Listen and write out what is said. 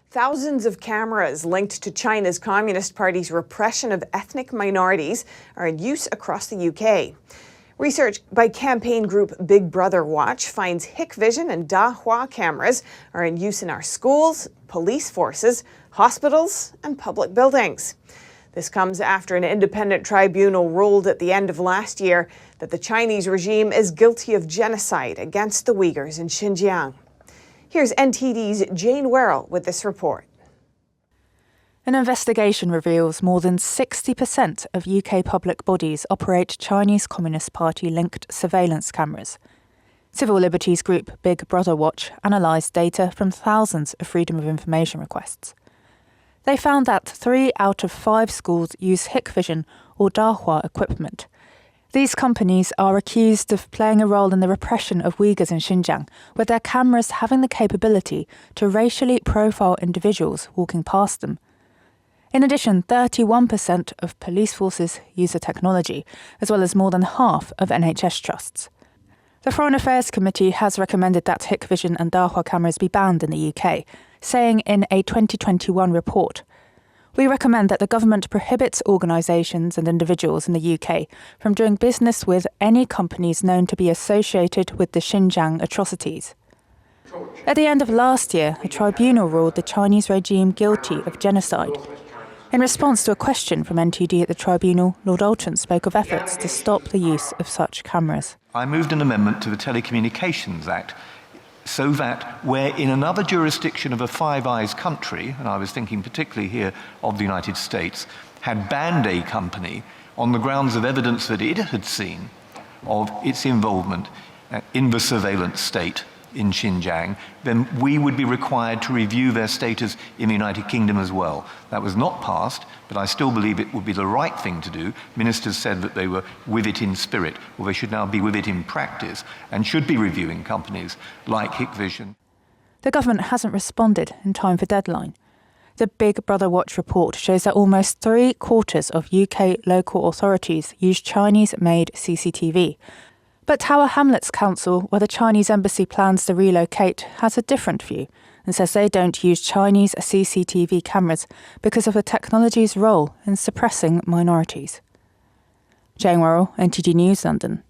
Thousands of cameras linked to China's Communist Party's repression of ethnic minorities are in use across the UK. Research by campaign group Big Brother Watch finds Hikvision and Dahua cameras are in use in our schools, police forces, hospitals, and public buildings. This comes after an independent tribunal ruled at the end of last year that the Chinese regime is guilty of genocide against the Uyghurs in Xinjiang. Here's NTD's Jane Werrell with this report. An investigation reveals more than 60% of UK public bodies operate Chinese Communist Party-linked surveillance cameras. Civil liberties group Big Brother Watch analysed data from thousands of Freedom of Information requests. They found that 3 out of 5 schools use Hikvision or Dahua equipment. These companies are accused of playing a role in the repression of Uyghurs in Xinjiang, with their cameras having the capability to racially profile individuals walking past them. In addition, 31% of police forces use the technology, as well as more than half of NHS trusts. The Foreign Affairs Committee has recommended that Hikvision and Dahua cameras be banned in the UK, saying in a 2021 report, "We recommend that the government prohibits organisations and individuals in the UK from doing business with any companies known to be associated with the Xinjiang atrocities." At the end of last year, a tribunal ruled the Chinese regime guilty of genocide. In response to a question from NTD at the tribunal, Lord Alton spoke of efforts to stop the use of such cameras. I moved an amendment to the Telecommunications Act so that where in another jurisdiction of a Five Eyes country, and I was thinking particularly here of the United States, had banned a company on the grounds of evidence that it had seen of its involvement in the surveillance state in Xinjiang, then we would be required to review their status in the United Kingdom as well. That was not passed, but I still believe it would be the right thing to do. Ministers said that they were with it in spirit, or they should now be with it in practice, and should be reviewing companies like Hikvision. The government hasn't responded in time for deadline. The Big Brother Watch report shows that almost 3/4 of UK local authorities use Chinese-made CCTV. But Tower Hamlets Council, where the Chinese embassy plans to relocate, has a different view and says they don't use Chinese CCTV cameras because of the technology's role in suppressing minorities. Jane Werrell, NTD News, London.